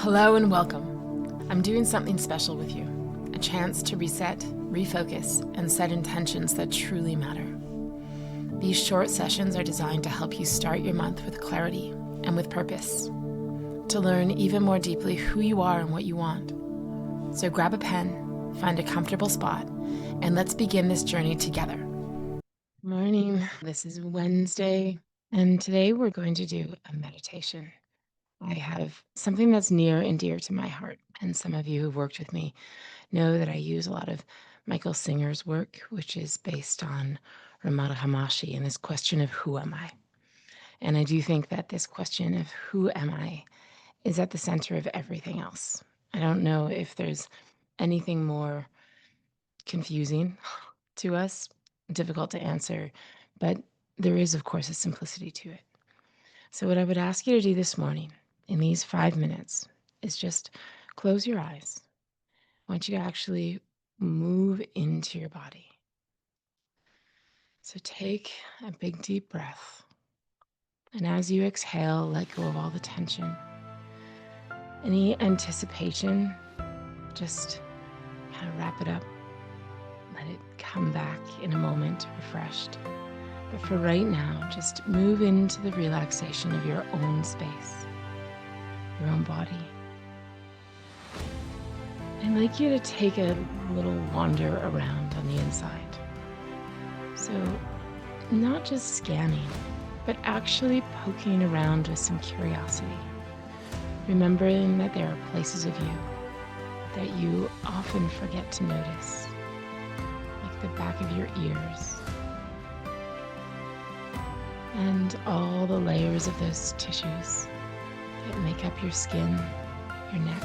Hello and welcome. I'm doing something special with you, a chance to reset, refocus, and set intentions that truly matter. These short sessions are designed to help you start your month with clarity and with purpose, to learn even more deeply who you are and what you want. So grab a pen, find a comfortable spot, and let's begin this journey together. Morning. This is Wednesday, and today we're going to do a meditation. I have something that's near and dear to my heart, and some of you who've worked with me know that I use a lot of Michael Singer's work, which is based on Ramana Maharshi and this question of who am I? And I do think that this question of who am I is at the center of everything else. I don't know if there's anything more confusing to us, difficult to answer, but there is, of course, a simplicity to it. So what I would ask you to do this morning in these 5 minutes is just close your eyes. I want you to actually move into your body. So take a big deep breath. And as you exhale, let go of all the tension. Any anticipation, just kind of wrap it up. Let it come back in a moment, refreshed. But for right now, just move into the relaxation of your own space, your own body. I'd like you to take a little wander around on the inside. So not just scanning, but actually poking around with some curiosity. Remembering that there are places of you that you often forget to notice, like the back of your ears, and all the layers of those tissues that make up your skin, your neck.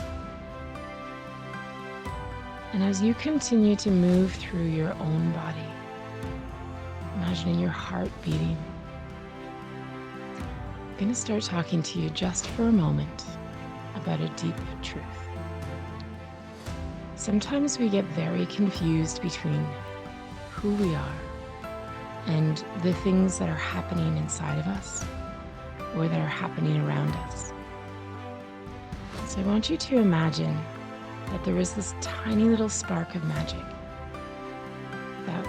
And as you continue to move through your own body, imagining your heart beating, I'm going to start talking to you just for a moment about a deep truth. Sometimes we get very confused between who we are and the things that are happening inside of us or that are happening around us. So I want you to imagine that there is this tiny little spark of magic that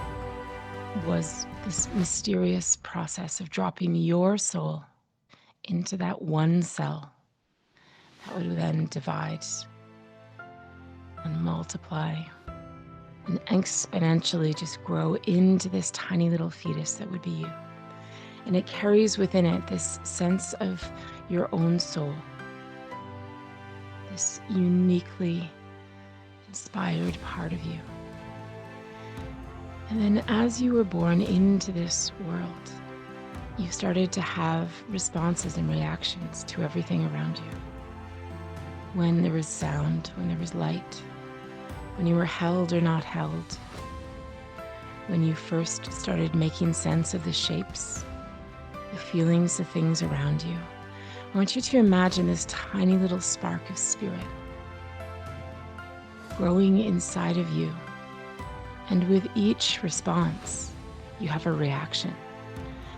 was this mysterious process of dropping your soul into that one cell that would then divide and multiply and exponentially just grow into this tiny little fetus that would be you. And it carries within it this sense of your own soul, this uniquely inspired part of you. And then as you were born into this world, you started to have responses and reactions to everything around you. When there was sound, when there was light, when you were held or not held, when you first started making sense of the shapes, the feelings, the things around you. I want you to imagine this tiny little spark of spirit growing inside of you. And with each response, you have a reaction.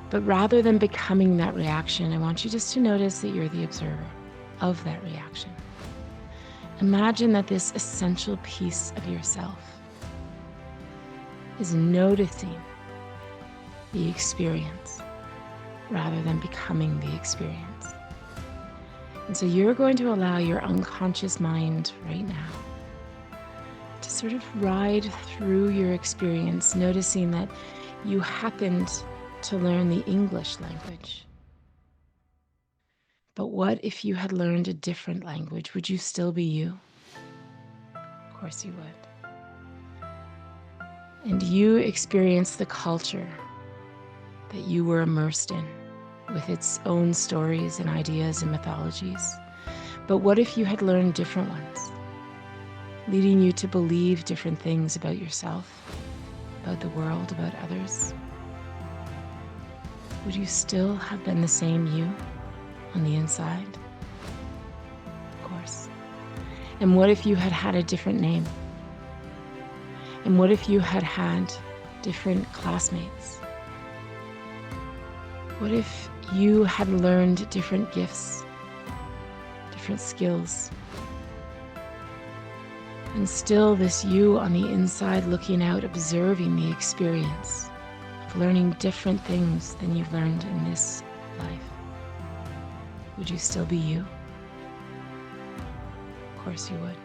But rather than becoming that reaction, I want you just to notice that you're the observer of that reaction. Imagine that this essential piece of yourself is noticing the experience rather than becoming the experience. And so you're going to allow your unconscious mind right now to sort of ride through your experience, noticing that you happened to learn the English language. But what if you had learned a different language? Would you still be you? Of course you would. And you experienced the culture that you were immersed in with its own stories and ideas and mythologies. But what if you had learned different ones, leading you to believe different things about yourself, about the world, about others? Would you still have been the same you on the inside? Of course. And what if you had had a different name? And what if you had had different classmates? What if you had learned different gifts, different skills. And still this you on the inside looking out, observing the experience of learning different things than you've learned in this life. Would you still be you? Of course you would.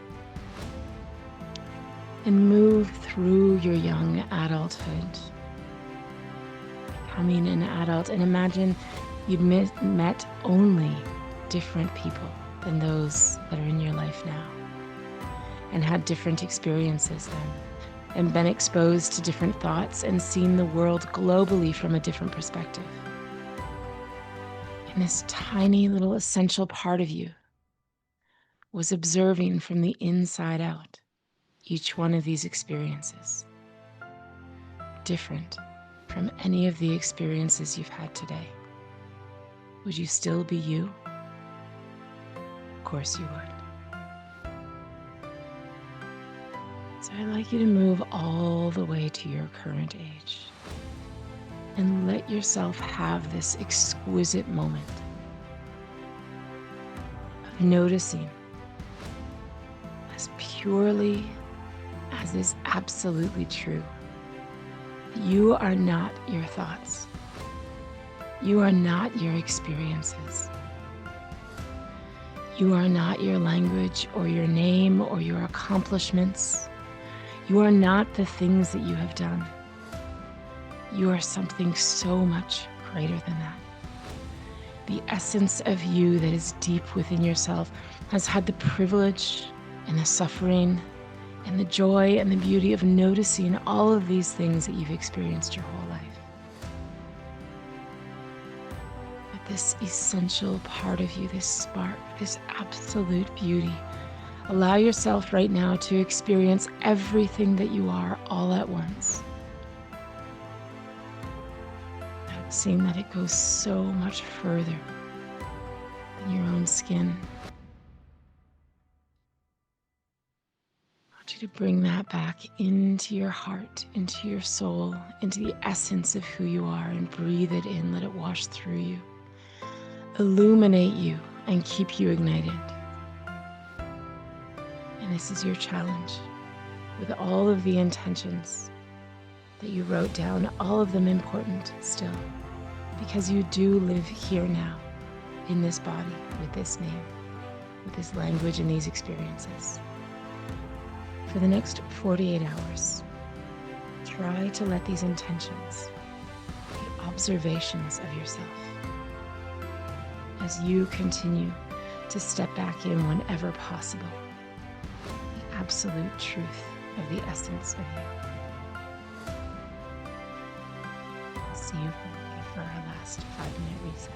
And move through your young adulthood, becoming an adult, and imagine you've met only different people than those that are in your life now, and had different experiences then, and been exposed to different thoughts and seen the world globally from a different perspective. And this tiny little essential part of you was observing from the inside out each one of these experiences, different from any of the experiences you've had today. Would you still be you? Of course you would. So I'd like you to move all the way to your current age and let yourself have this exquisite moment of noticing as purely as is absolutely true. You are not your thoughts. You are not your experiences. You are not your language or your name or your accomplishments. You are not the things that you have done. You are something so much greater than that. The essence of you that is deep within yourself has had the privilege and the suffering and the joy and the beauty of noticing all of these things that you've experienced your whole life. But this essential part of you, this spark, this absolute beauty, allow yourself right now to experience everything that you are all at once. Seeing that it goes so much further than your own skin. I want you to bring that back into your heart, into your soul, into the essence of who you are, and breathe it in. Let it wash through you, illuminate you, and keep you ignited. And this is your challenge with all of the intentions that you wrote down, all of them important still, because you do live here now, in this body, with this name, with this language and these experiences. For the next 48 hours, try to let these intentions be observations of yourself as you continue to step back in whenever possible, the absolute truth of the essence of you. See you for our last 5-minute reset.